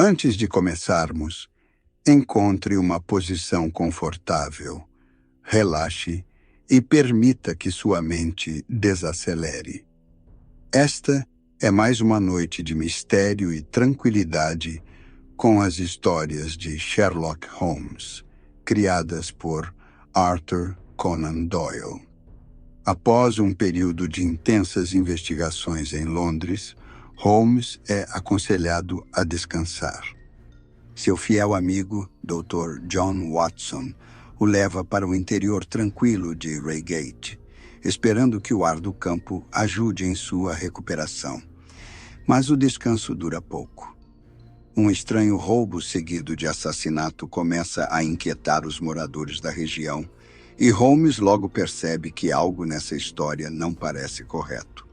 Antes de começarmos, encontre uma posição confortável, relaxe e permita que sua mente desacelere. Esta é mais uma noite de mistério e tranquilidade com as histórias de Sherlock Holmes, criadas por Arthur Conan Doyle. Após um período de intensas investigações em Londres, Holmes é aconselhado a descansar. Seu fiel amigo, Dr. John Watson, o leva para o interior tranquilo de Reigate, esperando que o ar do campo ajude em sua recuperação. Mas o descanso dura pouco. Um estranho roubo seguido de assassinato começa a inquietar os moradores da região, e Holmes logo percebe que algo nessa história não parece correto.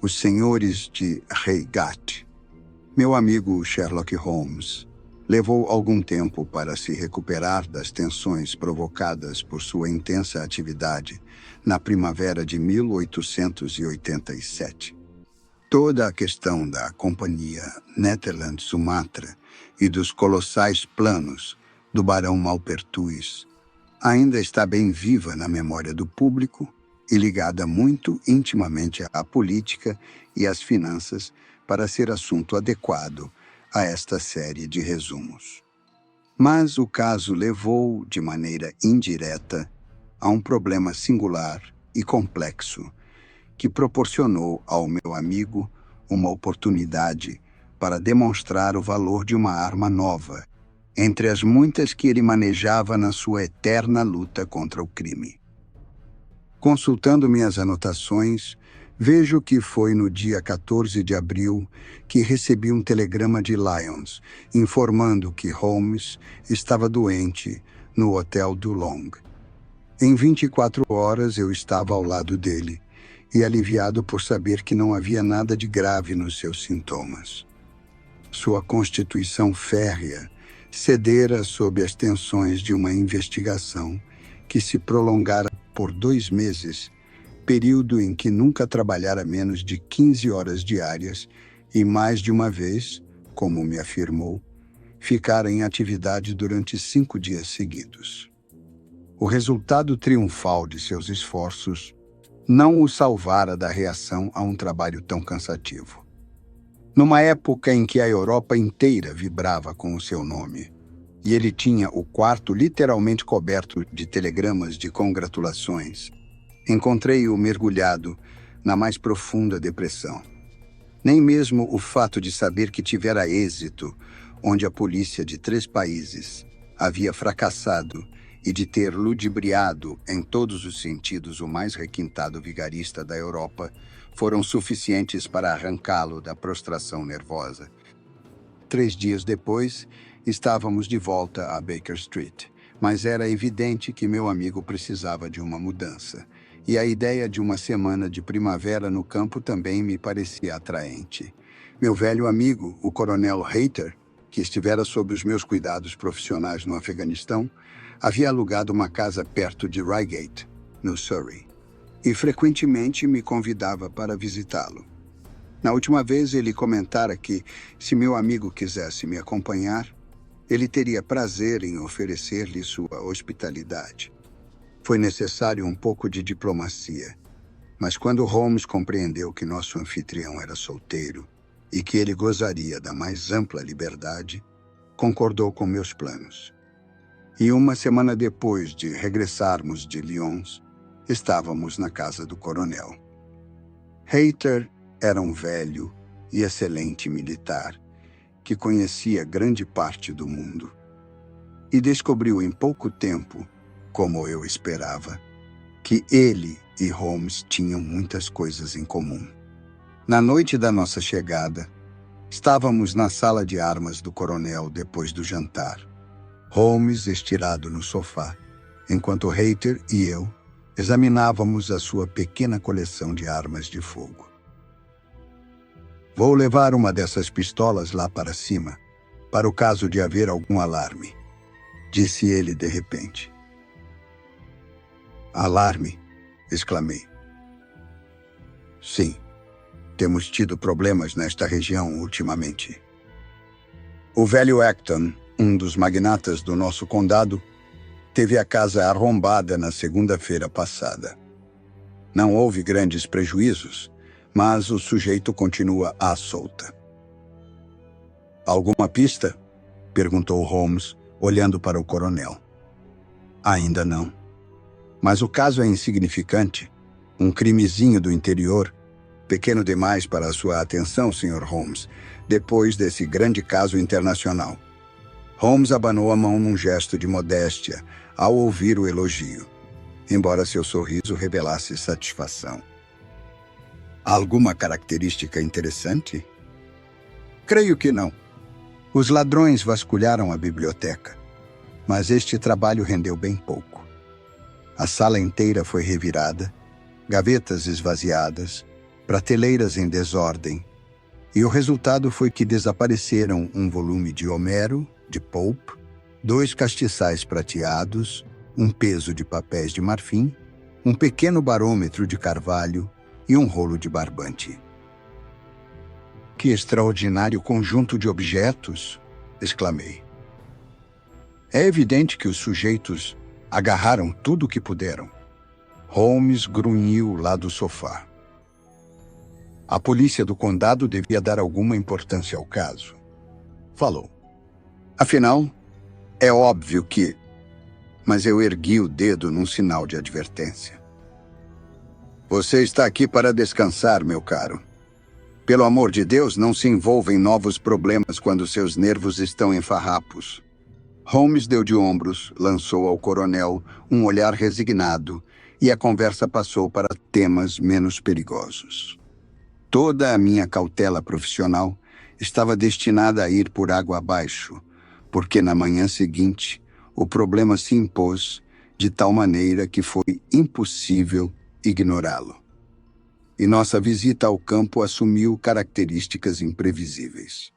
Os senhores de Reigate. Meu amigo Sherlock Holmes levou algum tempo para se recuperar das tensões provocadas por sua intensa atividade na primavera de 1887. Toda a questão da companhia Netherland Sumatra e dos colossais planos do barão Maupertuis ainda está bem viva na memória do público e ligada muito intimamente à política e às finanças para ser assunto adequado a esta série de resumos. Mas o caso levou, de maneira indireta, a um problema singular e complexo que proporcionou ao meu amigo uma oportunidade para demonstrar o valor de uma arma nova, entre as muitas que ele manejava na sua eterna luta contra o crime. Consultando minhas anotações, vejo que foi no dia 14 de abril que recebi um telegrama de Lyons, informando que Holmes estava doente no Hotel Dulong. Em 24 horas eu estava ao lado dele, e aliviado por saber que não havia nada de grave nos seus sintomas. Sua constituição férrea cedera sob as tensões de uma investigação que se prolongara por 2 meses, período em que nunca trabalhara menos de 15 horas diárias e mais de uma vez, como me afirmou, ficara em atividade durante 5 dias seguidos. O resultado triunfal de seus esforços não o salvara da reação a um trabalho tão cansativo. Numa época em que a Europa inteira vibrava com o seu nome, e ele tinha o quarto literalmente coberto de telegramas de congratulações, encontrei-o mergulhado na mais profunda depressão. Nem mesmo o fato de saber que tivera êxito, onde a polícia de 3 países havia fracassado, e de ter ludibriado em todos os sentidos o mais requintado vigarista da Europa, foram suficientes para arrancá-lo da prostração nervosa. 3 dias depois, estávamos de volta a Baker Street, mas era evidente que meu amigo precisava de uma mudança, e a ideia de uma semana de primavera no campo também me parecia atraente. Meu velho amigo, o coronel Hayter, que estivera sob os meus cuidados profissionais no Afeganistão, havia alugado uma casa perto de Reigate, no Surrey, e frequentemente me convidava para visitá-lo. Na última vez ele comentara que, se meu amigo quisesse me acompanhar, ele teria prazer em oferecer-lhe sua hospitalidade. Foi necessário um pouco de diplomacia, mas quando Holmes compreendeu que nosso anfitrião era solteiro e que ele gozaria da mais ampla liberdade, concordou com meus planos. E uma semana depois de regressarmos de Lyons, estávamos na casa do coronel. Hayter era um velho e excelente militar que conhecia grande parte do mundo e descobriu em pouco tempo, como eu esperava, que ele e Holmes tinham muitas coisas em comum. Na noite da nossa chegada, estávamos na sala de armas do coronel depois do jantar. Holmes estirado no sofá, enquanto Hayter e eu examinávamos a sua pequena coleção de armas de fogo. Vou levar uma dessas pistolas lá para cima, para o caso de haver algum alarme, disse ele de repente. Alarme? Exclamei. Sim, temos tido problemas nesta região ultimamente. O velho Acton, um dos magnatas do nosso condado, teve a casa arrombada na segunda-feira passada. Não houve grandes prejuízos, mas o sujeito continua à solta. Alguma pista? Perguntou Holmes, olhando para o coronel. Ainda não. Mas o caso é insignificante. Um crimezinho do interior, pequeno demais para a sua atenção, Sr. Holmes, depois desse grande caso internacional. Holmes abanou a mão num gesto de modéstia ao ouvir o elogio, embora seu sorriso revelasse satisfação. Alguma característica interessante? Creio que não. Os ladrões vasculharam a biblioteca, mas este trabalho rendeu bem pouco. A sala inteira foi revirada, gavetas esvaziadas, prateleiras em desordem, e o resultado foi que desapareceram um volume de Homero, de Pope, 2 castiçais prateados, um peso de papéis de marfim, um pequeno barômetro de carvalho e um rolo de barbante. Que extraordinário conjunto de objetos! Exclamei. É evidente que os sujeitos agarraram tudo o que puderam. Holmes grunhiu lá do sofá. A polícia do condado devia dar alguma importância ao caso. Falou. Afinal, é óbvio que... Mas eu ergui o dedo num sinal de advertência. Você está aqui para descansar, meu caro. Pelo amor de Deus, não se envolva em novos problemas quando seus nervos estão em farrapos. Holmes deu de ombros, lançou ao coronel um olhar resignado e a conversa passou para temas menos perigosos. Toda a minha cautela profissional estava destinada a ir por água abaixo, porque na manhã seguinte o problema se impôs de tal maneira que foi impossível ignorá-lo. E nossa visita ao campo assumiu características imprevisíveis.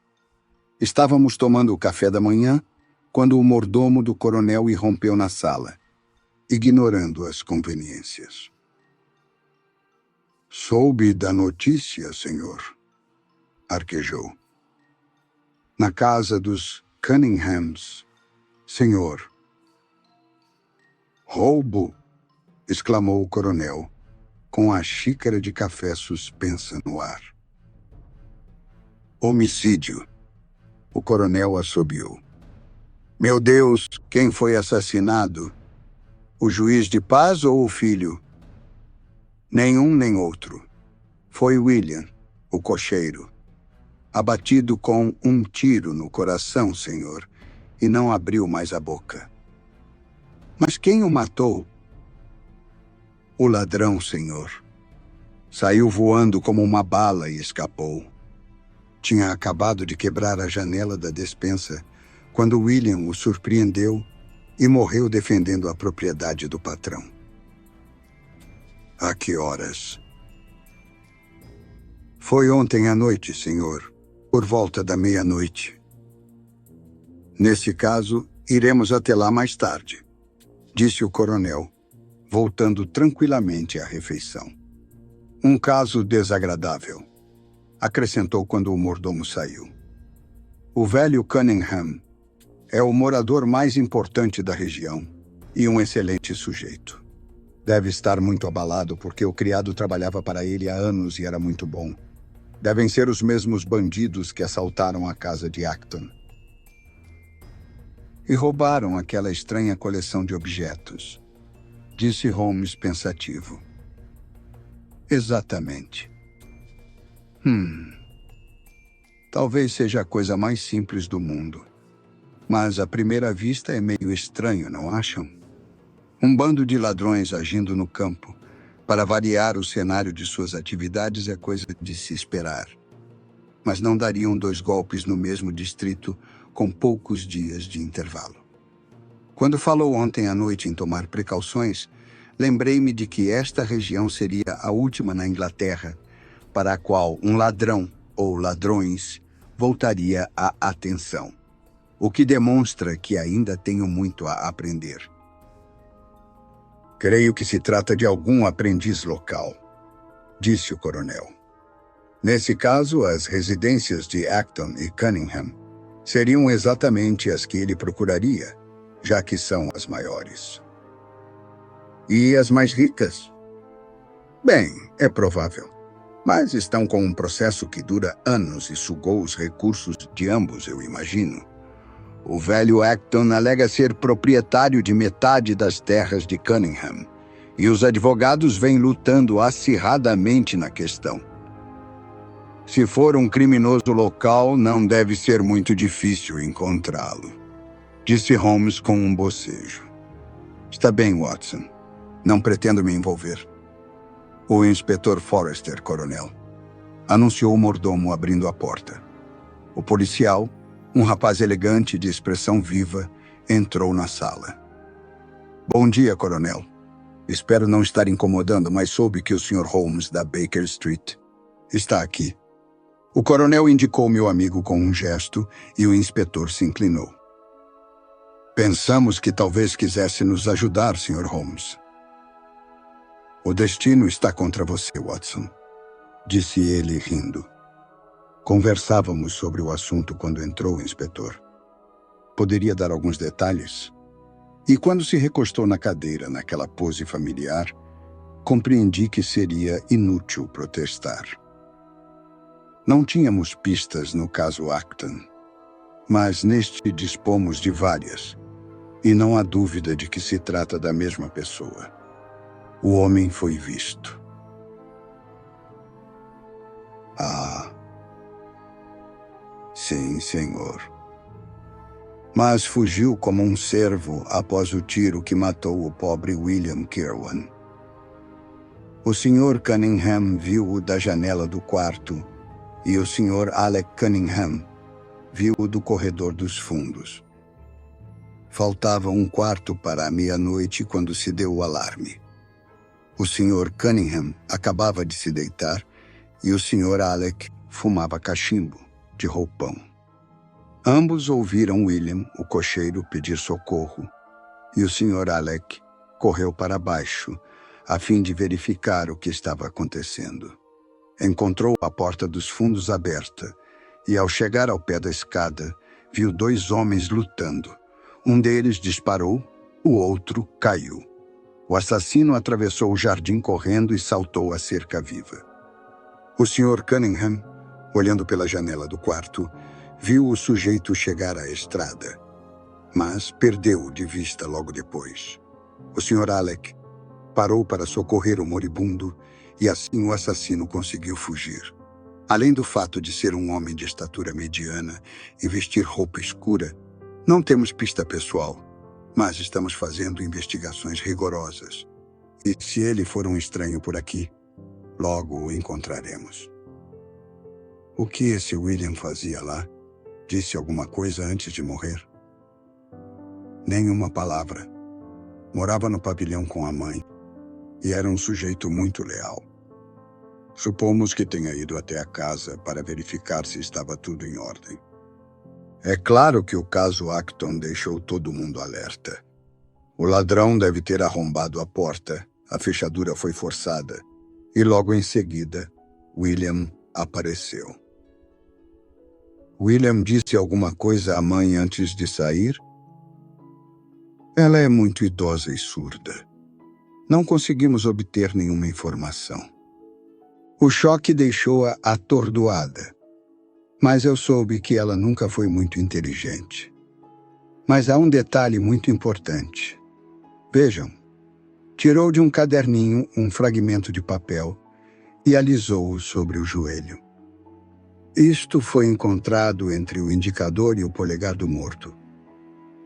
Estávamos tomando o café da manhã quando o mordomo do coronel irrompeu na sala, ignorando as conveniências. Soube da notícia, senhor, arquejou. Na casa dos Cunninghams, senhor. Roubo! Exclamou o coronel, com a xícara de café suspensa no ar. Homicídio! O coronel assobiou. Meu Deus, quem foi assassinado? O juiz de paz ou o filho? Nenhum nem outro. Foi William, o cocheiro. Abatido com um tiro no coração, senhor, e não abriu mais a boca. Mas quem o matou? O ladrão, senhor. Saiu voando como uma bala e escapou. Tinha acabado de quebrar a janela da despensa quando William o surpreendeu e morreu defendendo a propriedade do patrão. A que horas? Foi ontem à noite, senhor, por volta da meia-noite. Nesse caso, iremos até lá mais tarde, disse o coronel, voltando tranquilamente à refeição. Um caso desagradável, acrescentou quando o mordomo saiu. O velho Cunningham é o morador mais importante da região e um excelente sujeito. Deve estar muito abalado porque o criado trabalhava para ele há anos e era muito bom. Devem ser os mesmos bandidos que assaltaram a casa de Acton. E roubaram aquela estranha coleção de objetos, disse Holmes pensativo. Exatamente. Talvez seja a coisa mais simples do mundo. Mas à primeira vista é meio estranho, não acham? Um bando de ladrões agindo no campo. Para variar o cenário de suas atividades é coisa de se esperar. Mas não dariam 2 golpes no mesmo distrito com poucos dias de intervalo. Quando falou ontem à noite em tomar precauções, lembrei-me de que esta região seria a última na Inglaterra para a qual um ladrão ou ladrões voltaria a atenção, o que demonstra que ainda tenho muito a aprender. Creio que se trata de algum aprendiz local, disse o coronel. Nesse caso, as residências de Acton e Cunningham Seriam exatamente as que ele procuraria, já que são as maiores. E as mais ricas? Bem, é provável. Mas estão com um processo que dura anos e sugou os recursos de ambos, eu imagino. O velho Acton alega ser proprietário de metade das terras de Cunningham, e os advogados vêm lutando acirradamente na questão. Se for um criminoso local, não deve ser muito difícil encontrá-lo, disse Holmes com um bocejo. Está bem, Watson. Não pretendo me envolver. O inspetor Forrester, coronel, anunciou o mordomo abrindo a porta. O policial, um rapaz elegante de expressão viva, entrou na sala. Bom dia, coronel. Espero não estar incomodando, mas soube que o Sr. Holmes, da Baker Street, está aqui. O coronel indicou meu amigo com um gesto e o inspetor se inclinou. Pensamos que talvez quisesse nos ajudar, Sr. Holmes. O destino está contra você, Watson, disse ele rindo. Conversávamos sobre o assunto quando entrou o inspetor. Poderia dar alguns detalhes? E quando se recostou na cadeira, naquela pose familiar, compreendi que seria inútil protestar. Não tínhamos pistas no caso Acton, mas neste dispomos de várias, e não há dúvida de que se trata da mesma pessoa. O homem foi visto. Ah, sim, senhor. Mas fugiu como um cervo após o tiro que matou o pobre William Kirwan. O Sr. Cunningham viu-o da janela do quarto e o Sr. Alec Cunningham viu-o do corredor dos fundos. Faltava um quarto para a meia-noite quando se deu o alarme. O Sr. Cunningham acabava de se deitar e o Sr. Alec fumava cachimbo, de roupão. Ambos ouviram William, o cocheiro, pedir socorro, e o Sr. Alec correu para baixo, a fim de verificar o que estava acontecendo. Encontrou a porta dos fundos aberta e, ao chegar ao pé da escada, viu 2 homens lutando. Um deles disparou, o outro caiu. O assassino atravessou o jardim correndo e saltou a cerca viva. O Sr. Cunningham, olhando pela janela do quarto, viu o sujeito chegar à estrada, mas perdeu-o de vista logo depois. O Sr. Alec parou para socorrer o moribundo e assim o assassino conseguiu fugir. Além do fato de ser um homem de estatura mediana e vestir roupa escura, não temos pista pessoal, mas estamos fazendo investigações rigorosas. E se ele for um estranho por aqui, logo o encontraremos. O que esse William fazia lá? Disse alguma coisa antes de morrer? Nenhuma palavra. Morava no pavilhão com a mãe e era um sujeito muito leal. Supomos que tenha ido até a casa para verificar se estava tudo em ordem. É claro que o caso Acton deixou todo mundo alerta. O ladrão deve ter arrombado a porta, a fechadura foi forçada, e logo em seguida, William apareceu. William disse alguma coisa à mãe antes de sair? Ela é muito idosa e surda. Não conseguimos obter nenhuma informação. O choque deixou-a atordoada, mas eu soube que ela nunca foi muito inteligente. Mas há um detalhe muito importante. Vejam, tirou de um caderninho um fragmento de papel e alisou-o sobre o joelho. Isto foi encontrado entre o indicador e o polegar do morto.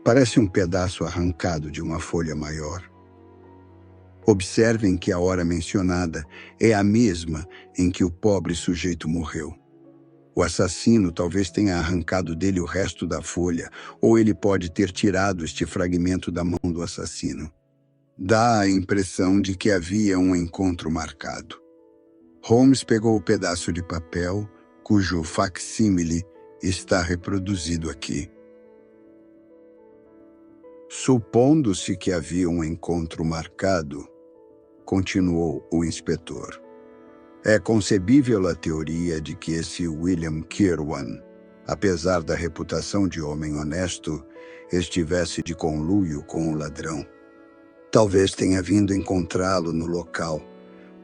Parece um pedaço arrancado de uma folha maior. Observem que a hora mencionada é a mesma em que o pobre sujeito morreu. O assassino talvez tenha arrancado dele o resto da folha, ou ele pode ter tirado este fragmento da mão do assassino. Dá a impressão de que havia um encontro marcado. Holmes pegou o pedaço de papel, cujo facsímile está reproduzido aqui. Supondo-se que havia um encontro marcado, continuou o inspetor, é concebível a teoria de que esse William Kirwan apesar da reputação de homem honesto, estivesse de conluio com o ladrão. Talvez tenha vindo encontrá-lo no local.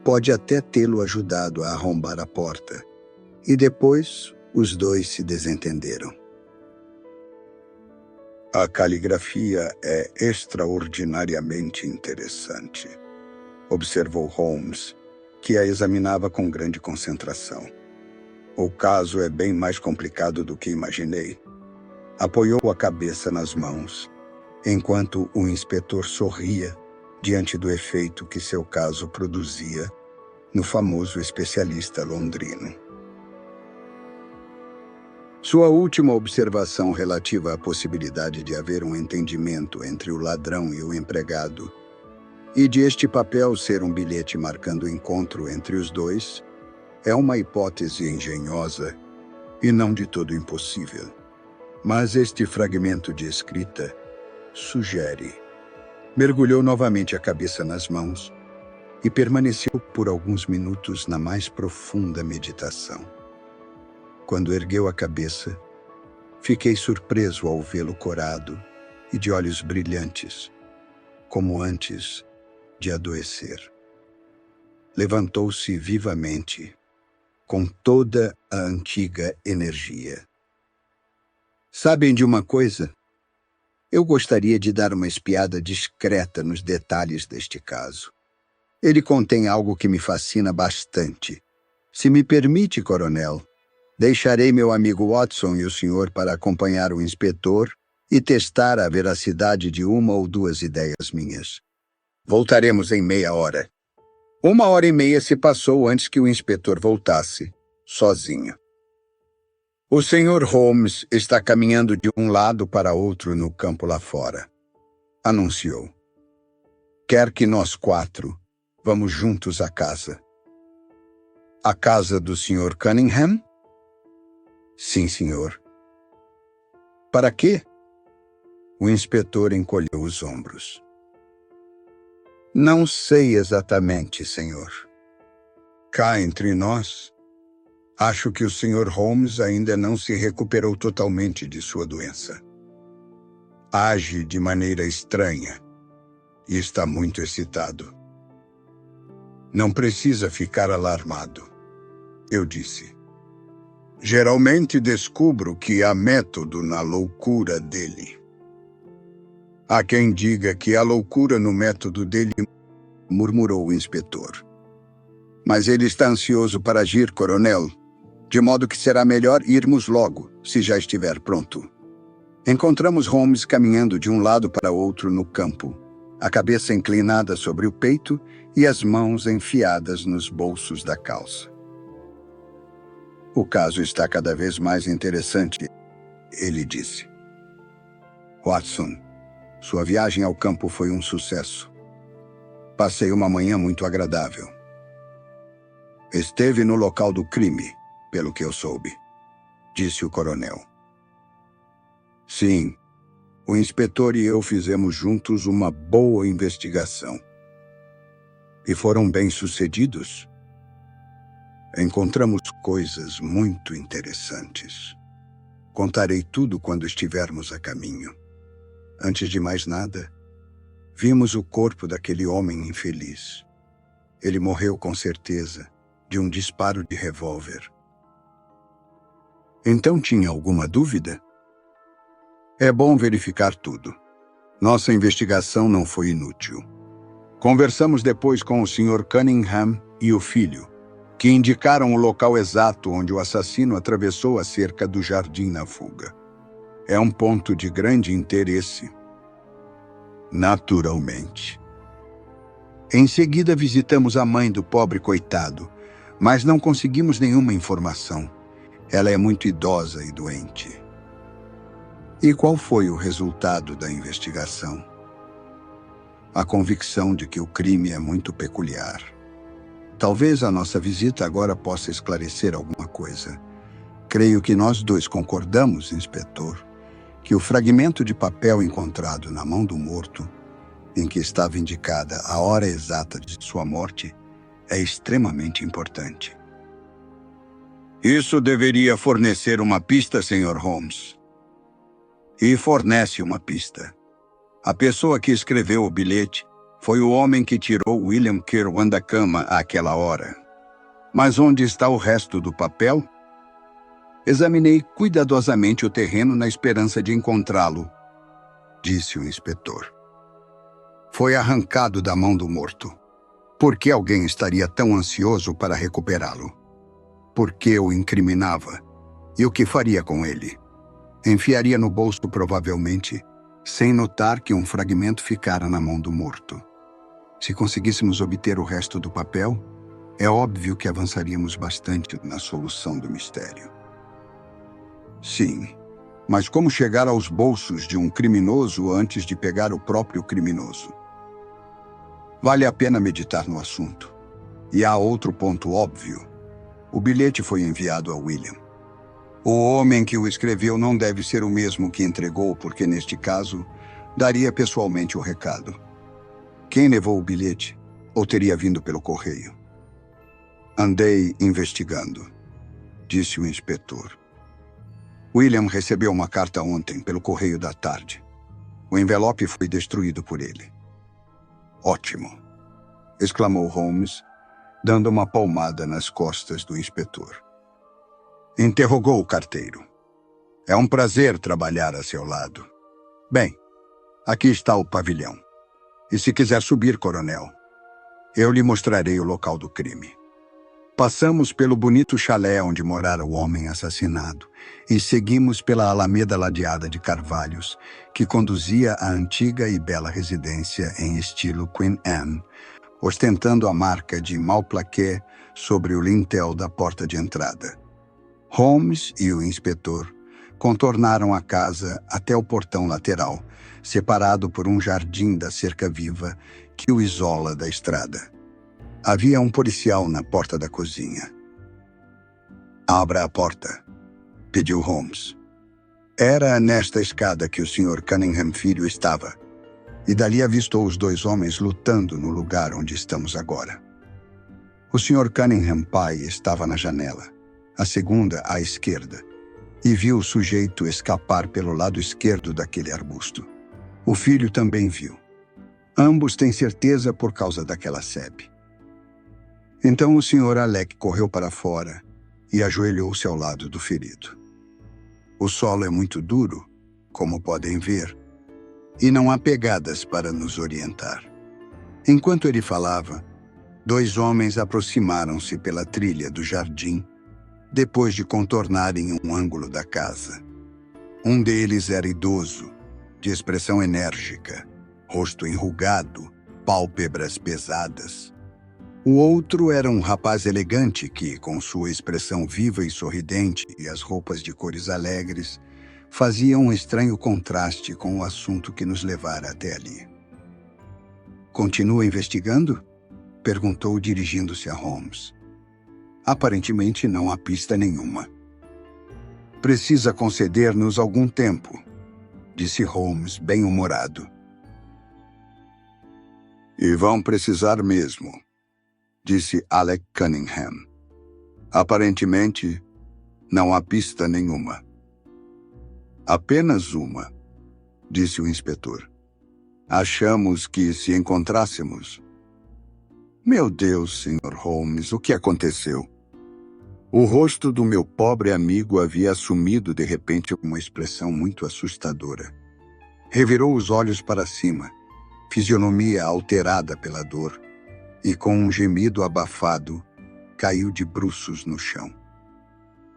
Pode até tê-lo ajudado a arrombar a porta. E depois, os dois se desentenderam. A caligrafia é extraordinariamente interessante, observou Holmes, que a examinava com grande concentração. O caso é bem mais complicado do que imaginei. Apoiou a cabeça nas mãos, enquanto o inspetor sorria diante do efeito que seu caso produzia no famoso especialista londrino. Sua última observação relativa à possibilidade de haver um entendimento entre o ladrão e o empregado, e de este papel ser um bilhete marcando o encontro entre os dois, é uma hipótese engenhosa e não de todo impossível. Mas este fragmento de escrita sugere. Mergulhou novamente a cabeça nas mãos e permaneceu por alguns minutos na mais profunda meditação. Quando ergueu a cabeça, fiquei surpreso ao vê-lo corado e de olhos brilhantes, como antes de adoecer. Levantou-se vivamente, com toda a antiga energia. Sabem de uma coisa? Eu gostaria de dar uma espiada discreta nos detalhes deste caso. Ele contém algo que me fascina bastante. Se me permite, coronel, deixarei meu amigo Watson e o senhor para acompanhar o inspetor e testar a veracidade de uma ou duas ideias minhas. Voltaremos em meia hora. 1h30 se passou antes que o inspetor voltasse, sozinho. O Sr. Holmes está caminhando de um lado para outro no campo lá fora, anunciou. Quer que nós 4 vamos juntos à casa. A casa do Sr. Cunningham? Sim, senhor. Para quê? O inspetor encolheu os ombros. Não sei exatamente, senhor. Cá entre nós, acho que o Sr. Holmes ainda não se recuperou totalmente de sua doença. Age de maneira estranha e está muito excitado. Não precisa ficar alarmado, eu disse. Geralmente descubro que há método na loucura dele. Há quem diga que há loucura no método dele, murmurou o inspetor. Mas ele está ansioso para agir, coronel, de modo que será melhor irmos logo, se já estiver pronto. Encontramos Holmes caminhando de um lado para outro no campo, a cabeça inclinada sobre o peito e as mãos enfiadas nos bolsos da calça. O caso está cada vez mais interessante, ele disse. Watson, sua viagem ao campo foi um sucesso. Passei uma manhã muito agradável. Esteve no local do crime, pelo que eu soube, disse o coronel. Sim, o inspetor e eu fizemos juntos uma boa investigação. E foram bem-sucedidos. Encontramos coisas muito interessantes. Contarei tudo quando estivermos a caminho. Antes de mais nada, vimos o corpo daquele homem infeliz. Ele morreu com certeza de um disparo de revólver. Então tinha alguma dúvida? É bom verificar tudo. Nossa investigação não foi inútil. Conversamos depois com o Sr. Cunningham e o filho, que indicaram o local exato onde o assassino atravessou a cerca do jardim na fuga. É um ponto de grande interesse. Naturalmente. Em seguida visitamos a mãe do pobre coitado, mas não conseguimos nenhuma informação. Ela é muito idosa e doente. E qual foi o resultado da investigação? A convicção de que o crime é muito peculiar. Talvez a nossa visita agora possa esclarecer alguma coisa. Creio que nós dois concordamos, inspetor, que o fragmento de papel encontrado na mão do morto, em que estava indicada a hora exata de sua morte, é extremamente importante. Isso deveria fornecer uma pista, Sr. Holmes. E fornece uma pista. A pessoa que escreveu o bilhete foi o homem que tirou William Kirwan da cama àquela hora. Mas onde está o resto do papel? Examinei cuidadosamente o terreno na esperança de encontrá-lo, disse o inspetor. Foi arrancado da mão do morto. Por que alguém estaria tão ansioso para recuperá-lo? Por que o incriminava? E o que faria com ele? Enfiaria no bolso provavelmente, sem notar que um fragmento ficara na mão do morto. Se conseguíssemos obter o resto do papel, é óbvio que avançaríamos bastante na solução do mistério. Sim, mas como chegar aos bolsos de um criminoso antes de pegar o próprio criminoso? Vale a pena meditar no assunto. E há outro ponto óbvio. O bilhete foi enviado a William. O homem que o escreveu não deve ser o mesmo que entregou, porque, neste caso, daria pessoalmente o recado. Quem levou o bilhete? Ou teria vindo pelo correio? Andei investigando, disse o inspetor. William recebeu uma carta ontem pelo correio da tarde. O envelope foi destruído por ele. Ótimo, exclamou Holmes, dando uma palmada nas costas do inspetor. Interrogou o carteiro. É um prazer trabalhar a seu lado. Bem, aqui está o pavilhão. E se quiser subir, coronel, eu lhe mostrarei o local do crime. Passamos pelo bonito chalé onde morara o homem assassinado e seguimos pela alameda ladeada de carvalhos que conduzia à antiga e bela residência em estilo Queen Anne, ostentando a marca de Malplaquet sobre o lintel da porta de entrada. Holmes e o inspetor contornaram a casa até o portão lateral, separado por um jardim da cerca viva que o isola da estrada. Havia um policial na porta da cozinha. Abra a porta, pediu Holmes. Era nesta escada que o Sr. Cunningham Filho estava, e dali avistou os dois homens lutando no lugar onde estamos agora. O Sr. Cunningham pai estava na janela, a segunda à esquerda, e viu o sujeito escapar pelo lado esquerdo daquele arbusto. O filho também viu. Ambos têm certeza por causa daquela sebe. Então o Sr. Alec correu para fora e ajoelhou-se ao lado do ferido. O solo é muito duro, como podem ver, e não há pegadas para nos orientar. Enquanto ele falava, dois homens aproximaram-se pela trilha do jardim, depois de contornarem um ângulo da casa. Um deles era idoso, de expressão enérgica, rosto enrugado, pálpebras pesadas. O outro era um rapaz elegante que, com sua expressão viva e sorridente e as roupas de cores alegres, fazia um estranho contraste com o assunto que nos levara até ali. Continua investigando? Perguntou dirigindo-se a Holmes. Aparentemente não há pista nenhuma. Precisa conceder-nos algum tempo, disse Holmes, bem-humorado. E vão precisar mesmo, disse Alec Cunningham. Aparentemente, não há pista nenhuma. Apenas uma, disse o inspetor. Achamos que se encontrássemos... Meu Deus, Sr. Holmes, o que aconteceu? O rosto do meu pobre amigo havia assumido de repente uma expressão muito assustadora. Revirou os olhos para cima, fisionomia alterada pela dor, e com um gemido abafado, caiu de bruços no chão.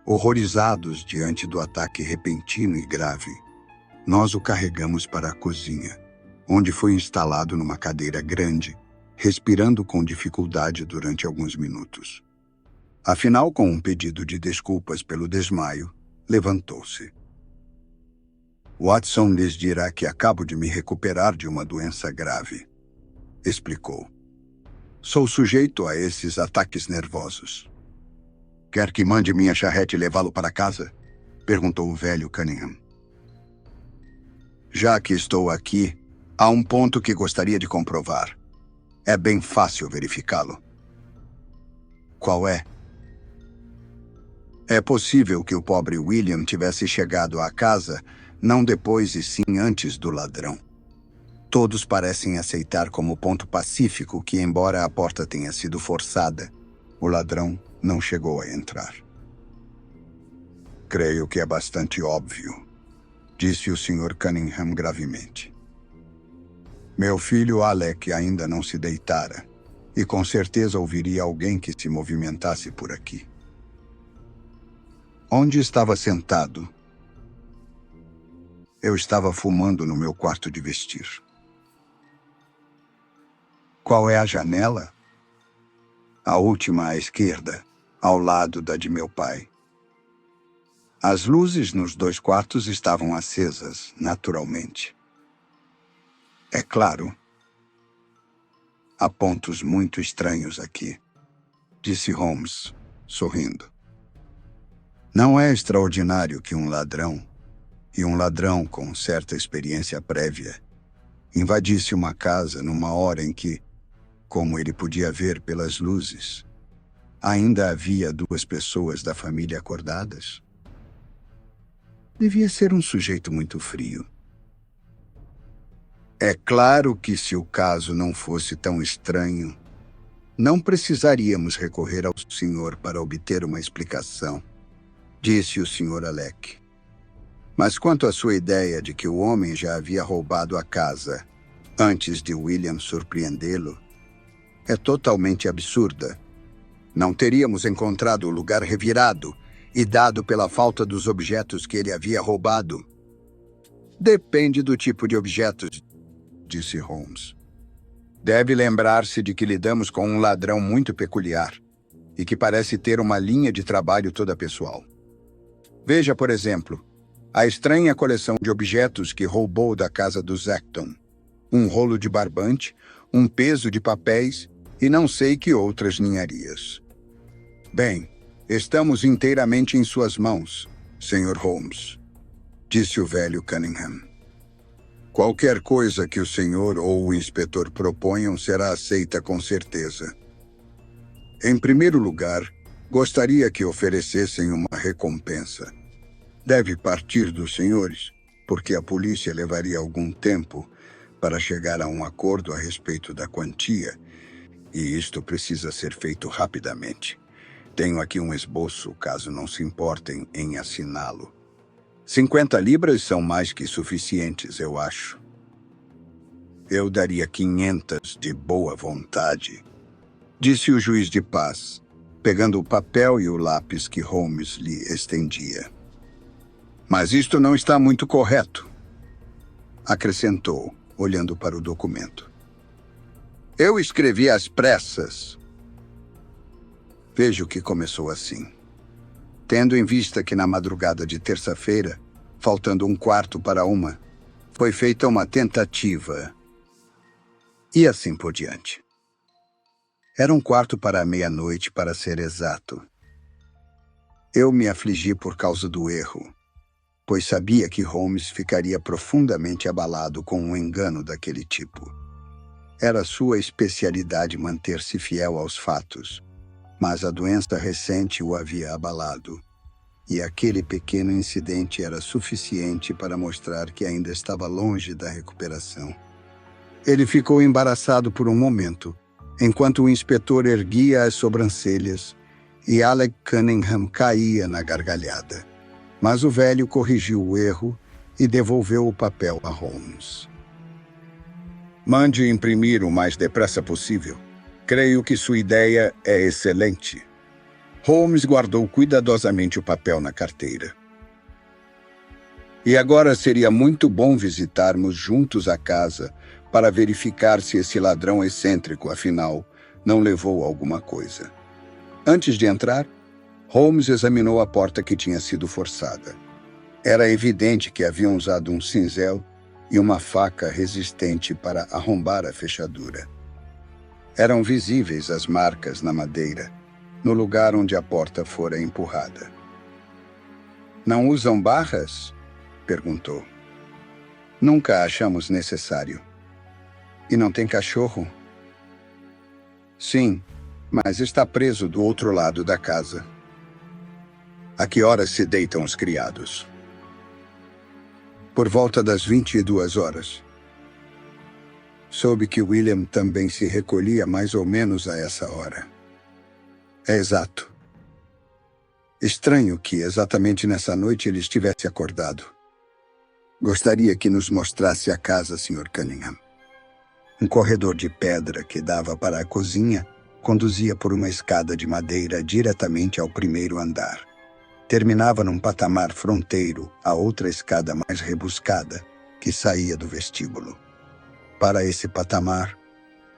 Horrorizados diante do ataque repentino e grave, nós o carregamos para a cozinha, onde foi instalado numa cadeira grande, respirando com dificuldade durante alguns minutos. Afinal, com um pedido de desculpas pelo desmaio, levantou-se. Watson lhes dirá que acabo de me recuperar de uma doença grave, explicou. Sou sujeito a esses ataques nervosos. Quer que mande minha charrete levá-lo para casa? Perguntou o velho Cunningham. Já que estou aqui, há um ponto que gostaria de comprovar. É bem fácil verificá-lo. Qual é? É possível que o pobre William tivesse chegado à casa não depois e sim antes do ladrão. Todos parecem aceitar como ponto pacífico que, embora a porta tenha sido forçada, o ladrão não chegou a entrar. Creio que é bastante óbvio, disse o Sr. Cunningham gravemente. Meu filho Alec ainda não se deitara, e com certeza ouviria alguém que se movimentasse por aqui. Onde estava sentado? Eu estava fumando no meu quarto de vestir. Qual é a janela? A última à esquerda, ao lado da de meu pai. As luzes nos 2 quartos estavam acesas, naturalmente. É claro. Há pontos muito estranhos aqui, disse Holmes, sorrindo. Não é extraordinário que um ladrão, e um ladrão com certa experiência prévia, invadisse uma casa numa hora em que, como ele podia ver pelas luzes, ainda havia 2 pessoas da família acordadas? Devia ser um sujeito muito frio. É claro que se o caso não fosse tão estranho, não precisaríamos recorrer ao senhor para obter uma explicação, disse o Sr. Alec. Mas quanto à sua ideia de que o homem já havia roubado a casa antes de William surpreendê-lo, é totalmente absurda. Não teríamos encontrado o lugar revirado e dado pela falta dos objetos que ele havia roubado. Depende do tipo de objetos, disse Holmes. Deve lembrar-se de que lidamos com um ladrão muito peculiar e que parece ter uma linha de trabalho toda pessoal. Veja, por exemplo, a estranha coleção de objetos que roubou da casa dos Acton. Um rolo de barbante, um peso de papéis e não sei que outras ninharias. Bem, estamos inteiramente em suas mãos, Sr. Holmes, disse o velho Cunningham. Qualquer coisa que o senhor ou o inspetor proponham será aceita com certeza. Em primeiro lugar, gostaria que oferecessem uma recompensa. Deve partir dos senhores, porque a polícia levaria algum tempo para chegar a um acordo a respeito da quantia, e isto precisa ser feito rapidamente. Tenho aqui um esboço, caso não se importem em assiná-lo. 50 libras são mais que suficientes, eu acho. Eu daria 500 de boa vontade, disse o juiz de paz, pegando o papel e o lápis que Holmes lhe estendia. Mas isto não está muito correto, acrescentou, olhando para o documento. Eu escrevi às pressas. Vejo que começou assim. Tendo em vista que na madrugada de terça-feira, faltando 1/4 para 1, foi feita uma tentativa. E assim por diante. Era 1/4 para a meia-noite, para ser exato. Eu me afligi por causa do erro, pois sabia que Holmes ficaria profundamente abalado com um engano daquele tipo. Era sua especialidade manter-se fiel aos fatos, mas a doença recente o havia abalado, e aquele pequeno incidente era suficiente para mostrar que ainda estava longe da recuperação. Ele ficou embaraçado por um momento, enquanto o inspetor erguia as sobrancelhas e Alec Cunningham caía na gargalhada. Mas o velho corrigiu o erro e devolveu o papel a Holmes. Mande imprimir o mais depressa possível. Creio que sua ideia é excelente. Holmes guardou cuidadosamente o papel na carteira. E agora seria muito bom visitarmos juntos a casa para verificar se esse ladrão excêntrico, afinal, não levou alguma coisa. Antes de entrar, Holmes examinou a porta que tinha sido forçada. Era evidente que haviam usado um cinzel e uma faca resistente para arrombar a fechadura. Eram visíveis as marcas na madeira, no lugar onde a porta fora empurrada. Não usam barras? Perguntou. Nunca achamos necessário. E não tem cachorro? Sim, mas está preso do outro lado da casa. A que horas se deitam os criados? Por volta das 22 horas. Soube que William também se recolhia mais ou menos a essa hora. É exato. Estranho que exatamente nessa noite ele estivesse acordado. Gostaria que nos mostrasse a casa, Sr. Cunningham. Um corredor de pedra que dava para a cozinha conduzia por uma escada de madeira diretamente ao primeiro andar. Terminava num patamar fronteiro a outra escada mais rebuscada que saía do vestíbulo. Para esse patamar,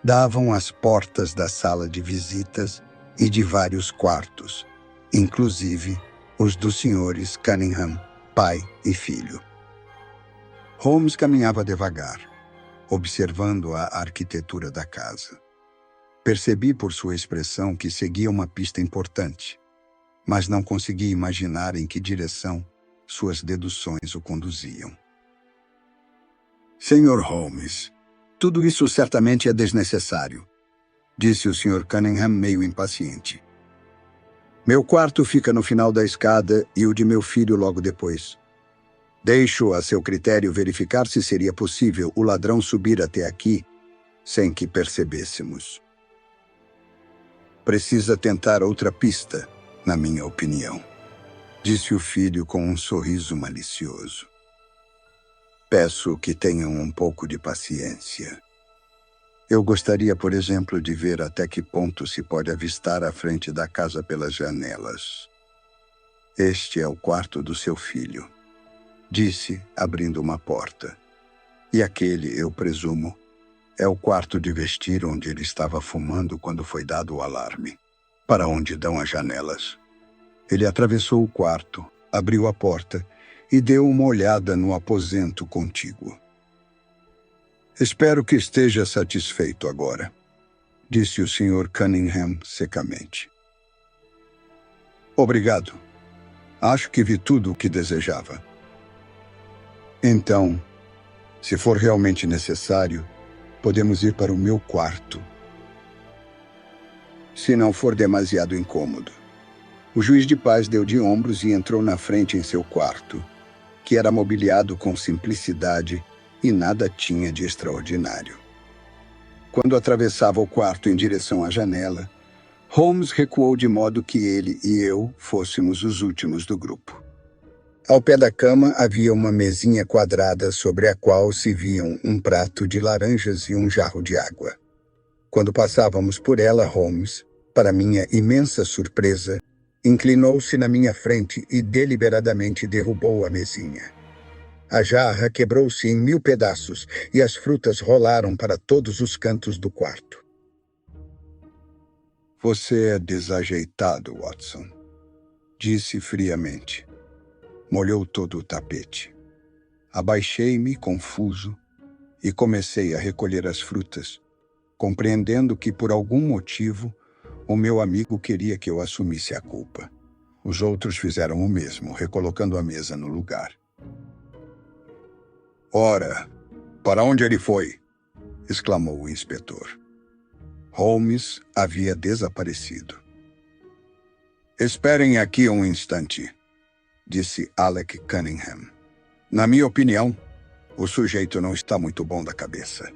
davam as portas da sala de visitas e de vários quartos, inclusive os dos senhores Cunningham, pai e filho. Holmes caminhava devagar, observando a arquitetura da casa. Percebi por sua expressão que seguia uma pista importante, mas não consegui imaginar em que direção suas deduções o conduziam. Sr. Holmes, tudo isso certamente é desnecessário, disse o Sr. Cunningham meio impaciente. Meu quarto fica no final da escada e o de meu filho logo depois. Deixo a seu critério verificar se seria possível o ladrão subir até aqui sem que percebêssemos. Precisa tentar outra pista, na minha opinião, disse o filho com um sorriso malicioso. Peço que tenham um pouco de paciência. Eu gostaria, por exemplo, de ver até que ponto se pode avistar a frente da casa pelas janelas. Este é o quarto do seu filho, disse, abrindo uma porta. E aquele, eu presumo, é o quarto de vestir onde ele estava fumando quando foi dado o alarme. Para onde dão as janelas? Ele atravessou o quarto, abriu a porta e deu uma olhada no aposento contíguo. Espero que esteja satisfeito agora, disse o Sr. Cunningham secamente. Obrigado. Acho que vi tudo o que desejava. Então, se for realmente necessário, podemos ir para o meu quarto. Se não for demasiado incômodo. O juiz de paz deu de ombros e entrou na frente em seu quarto, que era mobiliado com simplicidade e nada tinha de extraordinário. Quando atravessava o quarto em direção à janela, Holmes recuou de modo que ele e eu fôssemos os últimos do grupo. Ao pé da cama havia uma mesinha quadrada sobre a qual se viam um prato de laranjas e um jarro de água. Quando passávamos por ela, Holmes, para minha imensa surpresa, inclinou-se na minha frente e deliberadamente derrubou a mesinha. A jarra quebrou-se em 1000 pedaços e as frutas rolaram para todos os cantos do quarto. Você é desajeitado, Watson, disse friamente. Molhou todo o tapete. Abaixei-me, confuso, e comecei a recolher as frutas, compreendendo que, por algum motivo, o meu amigo queria que eu assumisse a culpa. Os outros fizeram o mesmo, recolocando a mesa no lugar. Ora, para onde ele foi? Exclamou o inspetor. Holmes havia desaparecido. Esperem aqui um instante, disse Alec Cunningham. Na minha opinião, o sujeito não está muito bom da cabeça.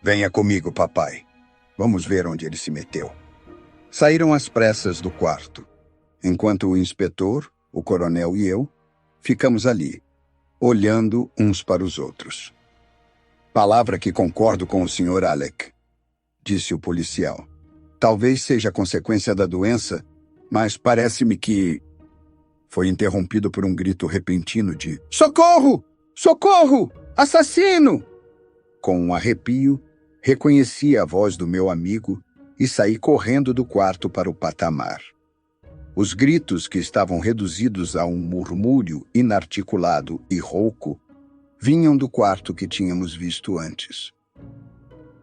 Venha comigo, papai. Vamos ver onde ele se meteu. Saíram às pressas do quarto, enquanto o inspetor, o coronel e eu ficamos ali, olhando uns para os outros. Palavra que concordo com o Sr. Alec, disse o policial. Talvez seja consequência da doença, mas parece-me que... Foi interrompido por um grito repentino de "Socorro! Socorro! Assassino!" Com um arrepio, reconheci a voz do meu amigo e saí correndo do quarto para o patamar. Os gritos, que estavam reduzidos a um murmúrio inarticulado e rouco, vinham do quarto que tínhamos visto antes.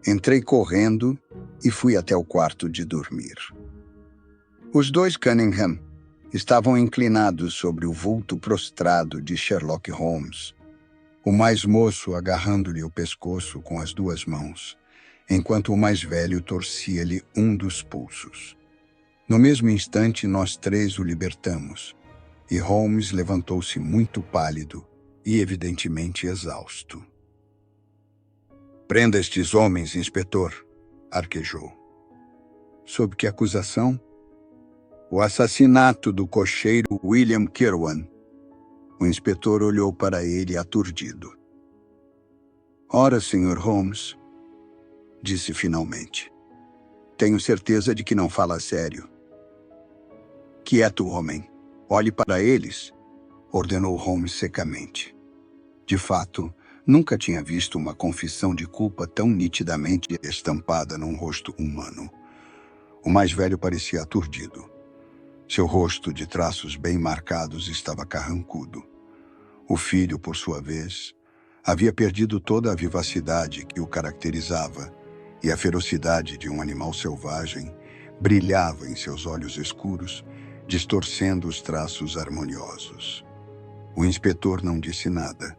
Entrei correndo e fui até o quarto de dormir. Os dois Cunningham estavam inclinados sobre o vulto prostrado de Sherlock Holmes, o mais moço agarrando-lhe o pescoço com as 2 mãos, enquanto o mais velho torcia-lhe um dos pulsos. No mesmo instante, nós 3 o libertamos, E Holmes levantou-se muito pálido e evidentemente exausto. "Prenda estes homens, inspetor", arquejou. "Sob que acusação?" "O assassinato do cocheiro William Kirwan." O inspetor olhou para ele aturdido. "Ora, Sr. Holmes", disse finalmente. "Tenho certeza de que não fala sério." "Quieto, homem. Olhe para eles", ordenou Holmes secamente. De fato, nunca tinha visto uma confissão de culpa tão nitidamente estampada num rosto humano. O mais velho parecia aturdido. Seu rosto, de traços bem marcados, estava carrancudo. O filho, por sua vez, havia perdido toda a vivacidade que o caracterizava, e a ferocidade de um animal selvagem brilhava em seus olhos escuros, distorcendo os traços harmoniosos. O inspetor não disse nada,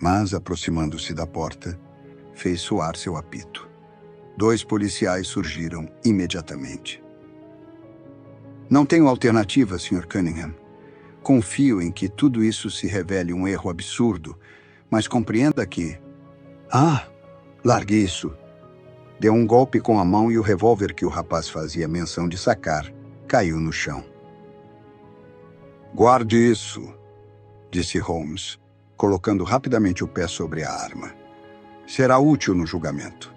mas, aproximando-se da porta, fez soar seu apito. 2 policiais surgiram imediatamente. "Não tenho alternativa, Sr. Cunningham. Confio em que tudo isso se revele um erro absurdo, mas compreenda que..." "Ah, largue isso." Deu um golpe com a mão e o revólver que o rapaz fazia menção de sacar caiu no chão. "Guarde isso", disse Holmes, colocando rapidamente o pé sobre a arma. "Será útil no julgamento.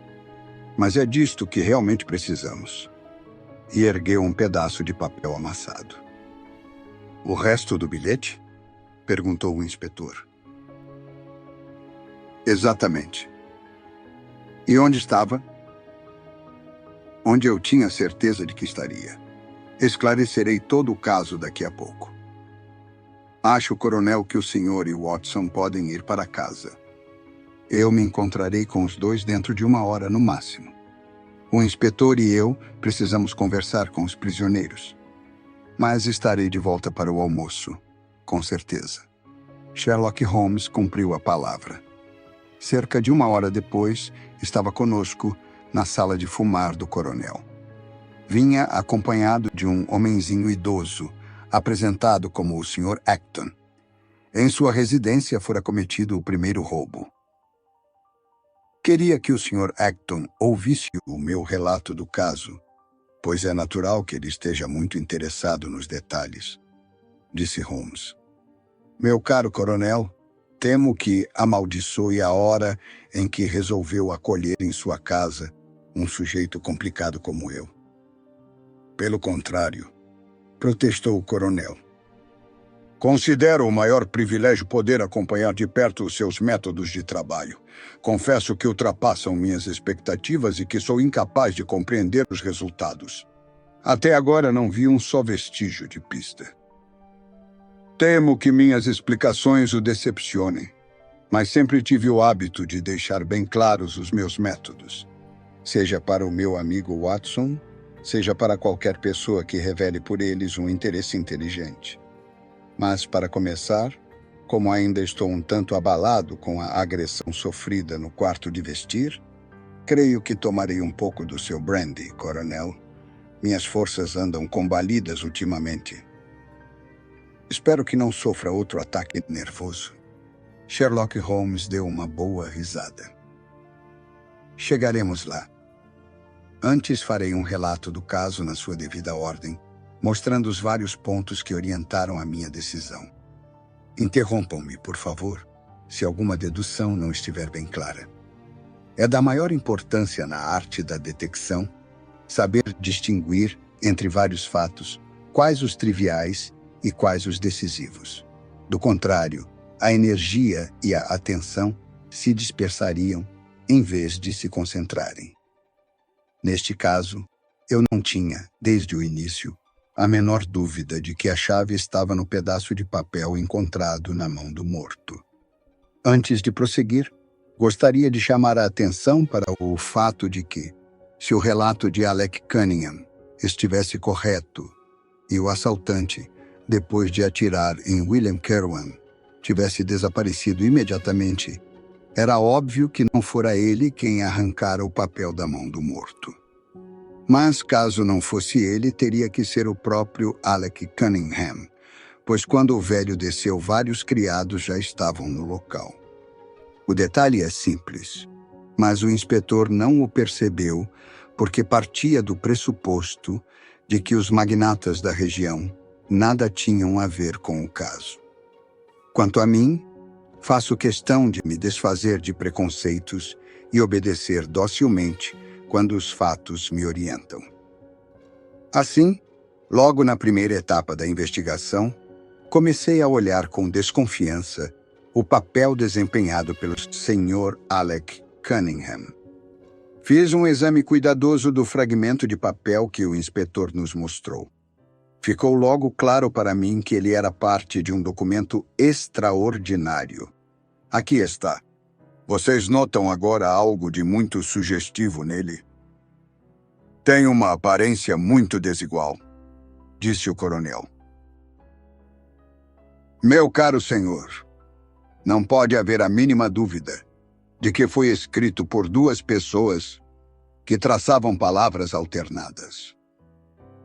Mas é disto que realmente precisamos." E ergueu um pedaço de papel amassado. "O resto do bilhete?" perguntou o inspetor. "Exatamente." "E onde estava?" "Onde eu tinha certeza de que estaria. Esclarecerei todo o caso daqui a pouco." "Acho, coronel, que o senhor e Watson podem ir para casa. Eu me encontrarei com os 2 dentro de 1 hora no máximo. O inspetor e eu precisamos conversar com os prisioneiros. Mas estarei de volta para o almoço, com certeza." Sherlock Holmes cumpriu a palavra. Cerca de 1 hora depois, estava conosco na sala de fumar do coronel. Vinha acompanhado de um homenzinho idoso, apresentado como o Sr. Acton. Em sua residência fora cometido o primeiro roubo. "Queria que o Sr. Acton ouvisse o meu relato do caso, pois é natural que ele esteja muito interessado nos detalhes", disse Holmes. "Meu caro coronel, temo que amaldiçoe a hora em que resolveu acolher em sua casa um sujeito complicado como eu." "Pelo contrário", protestou o coronel. "Considero o maior privilégio poder acompanhar de perto os seus métodos de trabalho. Confesso que ultrapassam minhas expectativas e que sou incapaz de compreender os resultados. Até agora não vi um só vestígio de pista. Temo que minhas explicações o decepcionem, mas sempre tive o hábito de deixar bem claros os meus métodos, seja para o meu amigo Watson, seja para qualquer pessoa que revele por eles um interesse inteligente. Mas, para começar, como ainda estou um tanto abalado com a agressão sofrida no quarto de vestir, creio que tomarei um pouco do seu brandy, coronel. Minhas forças andam combalidas ultimamente." "Espero que não sofra outro ataque nervoso." Sherlock Holmes deu uma boa risada. "Chegaremos lá. Antes farei um relato do caso na sua devida ordem, mostrando os vários pontos que orientaram a minha decisão. Interrompam-me, por favor, se alguma dedução não estiver bem clara. É da maior importância na arte da detecção saber distinguir entre vários fatos quais os triviais e quais os decisivos. Do contrário, a energia e a atenção se dispersariam em vez de se concentrarem. Neste caso, eu não tinha, desde o início, a menor dúvida de que a chave estava no pedaço de papel encontrado na mão do morto. Antes de prosseguir, gostaria de chamar a atenção para o fato de que, se o relato de Alec Cunningham estivesse correto e o assaltante, depois de atirar em William Kirwan, tivesse desaparecido imediatamente, era óbvio que não fora ele quem arrancara o papel da mão do morto. Mas, caso não fosse ele, teria que ser o próprio Alec Cunningham, pois quando o velho desceu, vários criados já estavam no local. O detalhe é simples, mas o inspetor não o percebeu porque partia do pressuposto de que os magnatas da região nada tinham a ver com o caso. Quanto a mim, faço questão de me desfazer de preconceitos e obedecer docilmente quando os fatos me orientam. Assim, logo na primeira etapa da investigação, comecei a olhar com desconfiança o papel desempenhado pelo Sr. Alec Cunningham. Fiz um exame cuidadoso do fragmento de papel que o inspetor nos mostrou. Ficou logo claro para mim que ele era parte de um documento extraordinário. Aqui está. Vocês notam agora algo de muito sugestivo nele? Tem uma aparência muito desigual, disse o coronel. Meu caro senhor, não pode haver a mínima dúvida de que foi escrito por duas pessoas que traçavam palavras alternadas.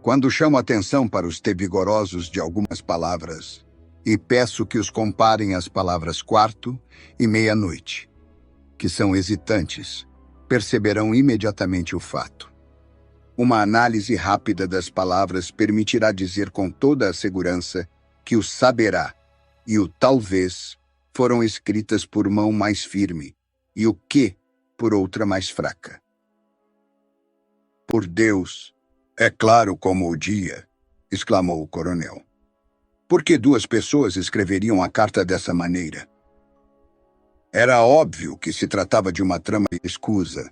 Quando chamo atenção para os T vigorosos de algumas palavras e peço que os comparem às palavras quarto e meia-noite, que são hesitantes, perceberão imediatamente o fato. Uma análise rápida das palavras permitirá dizer com toda a segurança que o saberá e o talvez foram escritas por mão mais firme e o que por outra mais fraca. Por Deus, é claro como o dia, exclamou o coronel. Por que duas pessoas escreveriam a carta dessa maneira? Era óbvio que se tratava de uma trama escusa,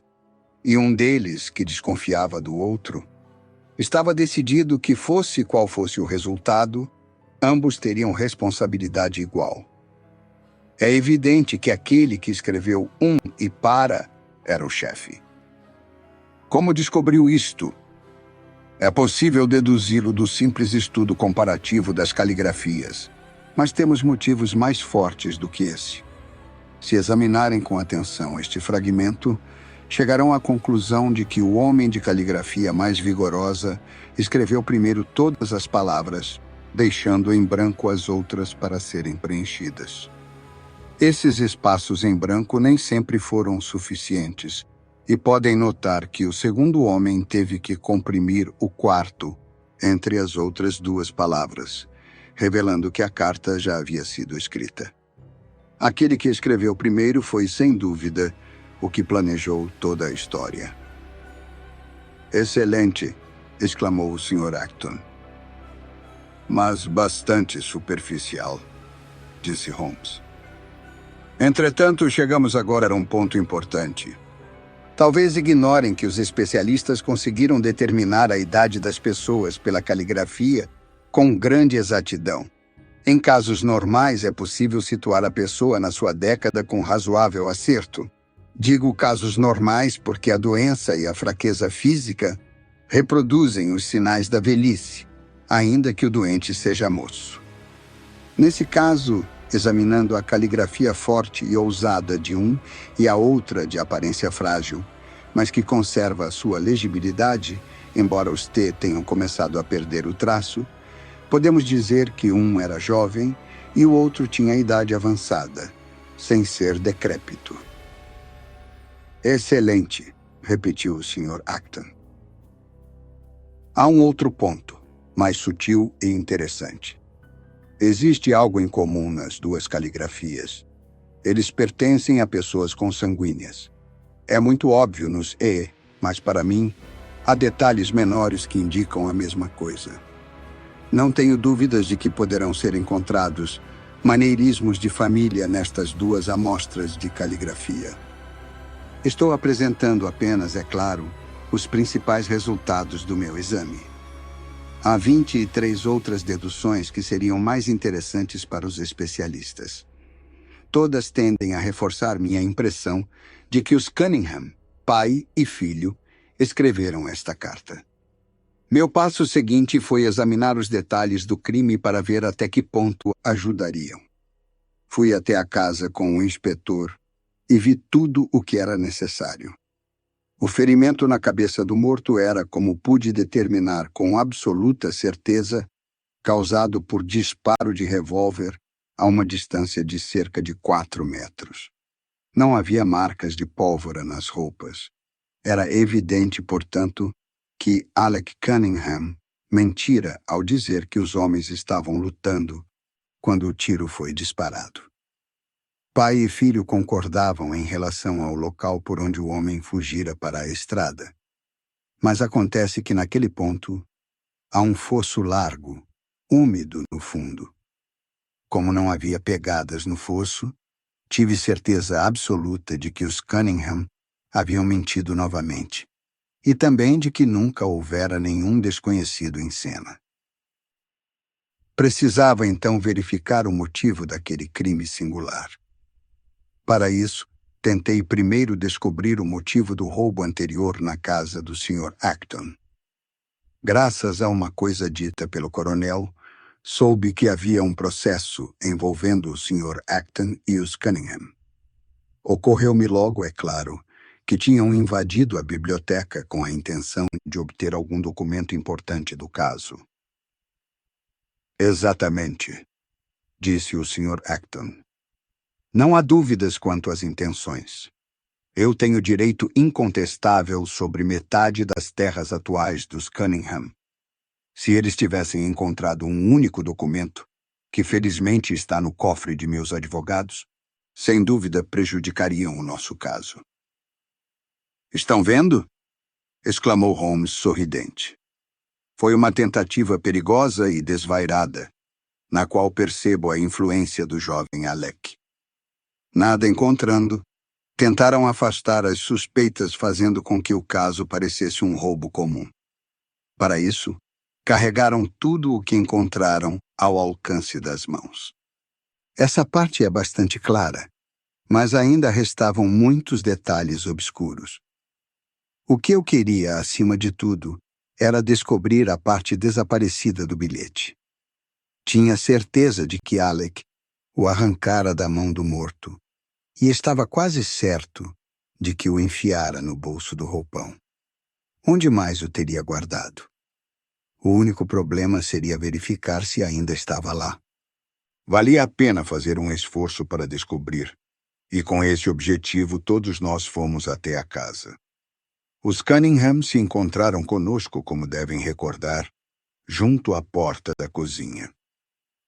e um deles, que desconfiava do outro, estava decidido que fosse qual fosse o resultado, ambos teriam responsabilidade igual. É evidente que aquele que escreveu e para era o chefe. Como descobriu isto? É possível deduzi-lo do simples estudo comparativo das caligrafias, mas temos motivos mais fortes do que esse. Se examinarem com atenção este fragmento, chegarão à conclusão de que o homem de caligrafia mais vigorosa escreveu primeiro todas as palavras, deixando em branco as outras para serem preenchidas. Esses espaços em branco nem sempre foram suficientes, e podem notar que o segundo homem teve que comprimir o quarto entre as outras duas palavras, revelando que a carta já havia sido escrita. Aquele que escreveu primeiro foi, sem dúvida, o que planejou toda a história. Excelente, exclamou o Sr. Acton. Mas bastante superficial, disse Holmes. Entretanto, chegamos agora a um ponto importante. Talvez ignorem que os especialistas conseguiram determinar a idade das pessoas pela caligrafia com grande exatidão. Em casos normais, é possível situar a pessoa na sua década com razoável acerto. Digo casos normais porque a doença e a fraqueza física reproduzem os sinais da velhice, ainda que o doente seja moço. Nesse caso, examinando a caligrafia forte e ousada de um e a outra de aparência frágil, mas que conserva a sua legibilidade, embora os T tenham começado a perder o traço, podemos dizer que um era jovem e o outro tinha idade avançada, sem ser decrépito. Excelente, repetiu o Sr. Acton. Há um outro ponto, mais sutil e interessante. Existe algo em comum nas duas caligrafias. Eles pertencem a pessoas consanguíneas. É muito óbvio nos E, mas para mim, há detalhes menores que indicam a mesma coisa. Não tenho dúvidas de que poderão ser encontrados maneirismos de família nestas duas amostras de caligrafia. Estou apresentando apenas, é claro, os principais resultados do meu exame. Há 23 outras deduções que seriam mais interessantes para os especialistas. Todas tendem a reforçar minha impressão de que os Cunningham, pai e filho, escreveram esta carta. Meu passo seguinte foi examinar os detalhes do crime para ver até que ponto ajudariam. Fui até a casa com o inspetor e vi tudo o que era necessário. O ferimento na cabeça do morto era, como pude determinar com absoluta certeza, causado por disparo de revólver a uma distância de cerca de 4 metros. Não havia marcas de pólvora nas roupas. Era evidente, portanto, que Alec Cunningham mentira ao dizer que os homens estavam lutando quando o tiro foi disparado. Pai e filho concordavam em relação ao local por onde o homem fugira para a estrada. Mas acontece que naquele ponto há um fosso largo, úmido no fundo. Como não havia pegadas no fosso, tive certeza absoluta de que os Cunningham haviam mentido novamente, e também de que nunca houvera nenhum desconhecido em cena. Precisava então verificar o motivo daquele crime singular. Para isso, tentei primeiro descobrir o motivo do roubo anterior na casa do Sr. Acton. Graças a uma coisa dita pelo coronel, soube que havia um processo envolvendo o Sr. Acton e os Cunningham. Ocorreu-me logo, é claro, que tinham invadido a biblioteca com a intenção de obter algum documento importante do caso. Exatamente, disse o Sr. Acton. Não há dúvidas quanto às intenções. Eu tenho direito incontestável sobre metade das terras atuais dos Cunningham. Se eles tivessem encontrado um único documento, que felizmente está no cofre de meus advogados, sem dúvida prejudicariam o nosso caso. Estão vendo? Exclamou Holmes sorridente. Foi uma tentativa perigosa e desvairada, na qual percebo a influência do jovem Alec. Nada encontrando, tentaram afastar as suspeitas fazendo com que o caso parecesse um roubo comum. Para isso, carregaram tudo o que encontraram ao alcance das mãos. Essa parte é bastante clara, mas ainda restavam muitos detalhes obscuros. O que eu queria, acima de tudo, era descobrir a parte desaparecida do bilhete. Tinha certeza de que Alec o arrancara da mão do morto, e estava quase certo de que o enfiara no bolso do roupão. Onde mais o teria guardado? O único problema seria verificar se ainda estava lá. Valia a pena fazer um esforço para descobrir, e com esse objetivo todos nós fomos até a casa. Os Cunningham se encontraram conosco, como devem recordar, junto à porta da cozinha.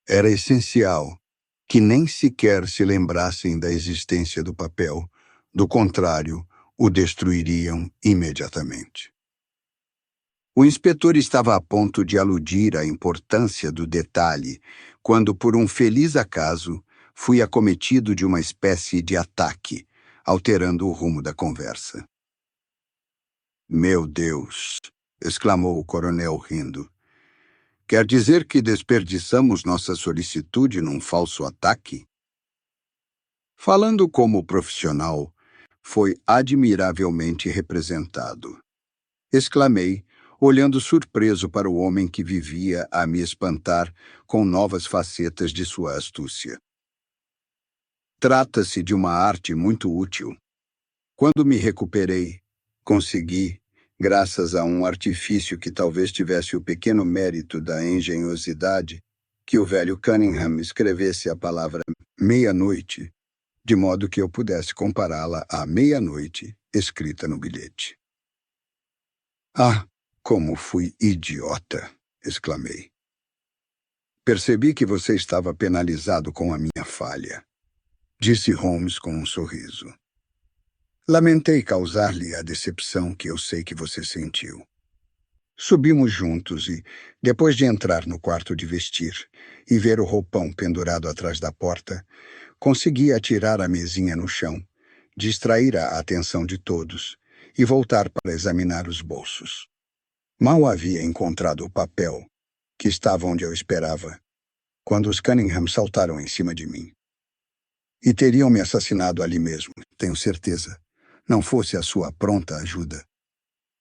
Era essencial que nem sequer se lembrassem da existência do papel, do contrário, o destruiriam imediatamente. O inspetor estava a ponto de aludir à importância do detalhe, quando, por um feliz acaso, fui acometido de uma espécie de ataque, alterando o rumo da conversa. Meu Deus! Exclamou o coronel rindo. Quer dizer que desperdiçamos nossa solicitude num falso ataque? Falando como profissional, foi admiravelmente representado. Exclamei, olhando surpreso para o homem que vivia a me espantar com novas facetas de sua astúcia. Trata-se de uma arte muito útil. Quando me recuperei, consegui, graças a um artifício que talvez tivesse o pequeno mérito da engenhosidade, que o velho Cunningham escrevesse a palavra meia-noite, de modo que eu pudesse compará-la à meia-noite escrita no bilhete. Ah, como fui idiota! Exclamei. Percebi que você estava penalizado com a minha falha, disse Holmes com um sorriso. Lamentei causar-lhe a decepção que eu sei que você sentiu. Subimos juntos e, depois de entrar no quarto de vestir e ver o roupão pendurado atrás da porta, consegui atirar a mesinha no chão, distrair a atenção de todos e voltar para examinar os bolsos. Mal havia encontrado o papel, que estava onde eu esperava, quando os Cunningham saltaram em cima de mim. E teriam me assassinado ali mesmo, tenho certeza. Não fosse a sua pronta ajuda.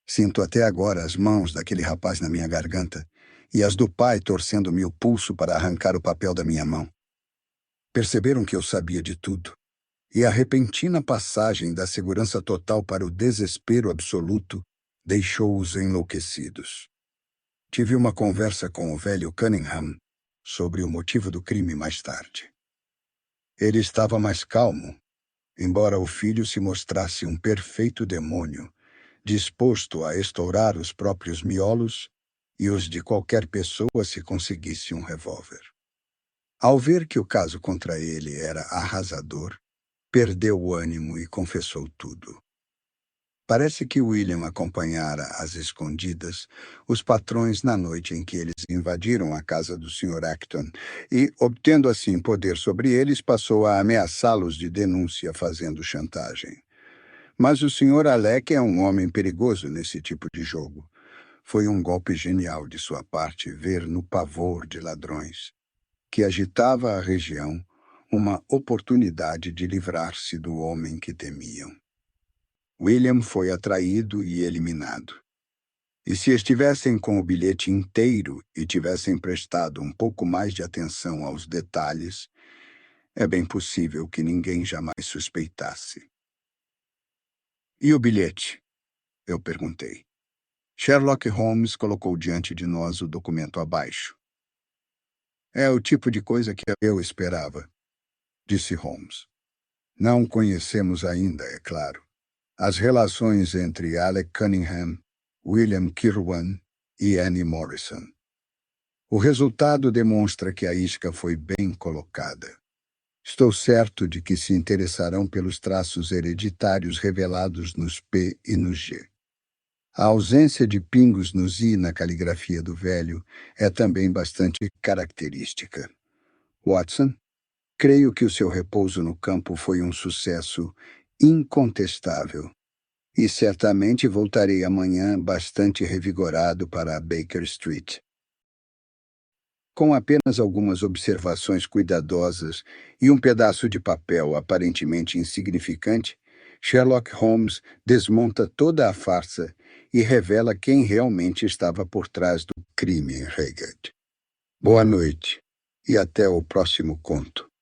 Sinto até agora as mãos daquele rapaz na minha garganta e as do pai torcendo-me o pulso para arrancar o papel da minha mão. Perceberam que eu sabia de tudo, e a repentina passagem da segurança total para o desespero absoluto deixou-os enlouquecidos. Tive uma conversa com o velho Cunningham sobre o motivo do crime mais tarde. Ele estava mais calmo, embora o filho se mostrasse um perfeito demônio, disposto a estourar os próprios miolos e os de qualquer pessoa se conseguisse um revólver. Ao ver que o caso contra ele era arrasador, perdeu o ânimo e confessou tudo. Parece que William acompanhara às escondidas os patrões na noite em que eles invadiram a casa do Sr. Acton e, obtendo assim poder sobre eles, passou a ameaçá-los de denúncia fazendo chantagem. Mas o Sr. Alec é um homem perigoso nesse tipo de jogo. Foi um golpe genial de sua parte ver no pavor de ladrões, que agitava a região, uma oportunidade de livrar-se do homem que temiam. William foi atraído e eliminado. E se estivessem com o bilhete inteiro e tivessem prestado um pouco mais de atenção aos detalhes, é bem possível que ninguém jamais suspeitasse. E o bilhete? Eu perguntei. Sherlock Holmes colocou diante de nós o documento abaixo. É o tipo de coisa que eu esperava, disse Holmes. Não conhecemos ainda, é claro, as relações entre Alec Cunningham, William Kirwan e Annie Morrison. O resultado demonstra que a isca foi bem colocada. Estou certo de que se interessarão pelos traços hereditários revelados nos P e no G. A ausência de pingos nos I na caligrafia do velho é também bastante característica. Watson, creio que o seu repouso no campo foi um sucesso incontestável e certamente voltarei amanhã bastante revigorado para a Baker Street. Com apenas algumas observações cuidadosas e um pedaço de papel aparentemente insignificante, Sherlock Holmes desmonta toda a farsa e revela quem realmente estava por trás do crime em Highgate. Boa noite e até o próximo conto.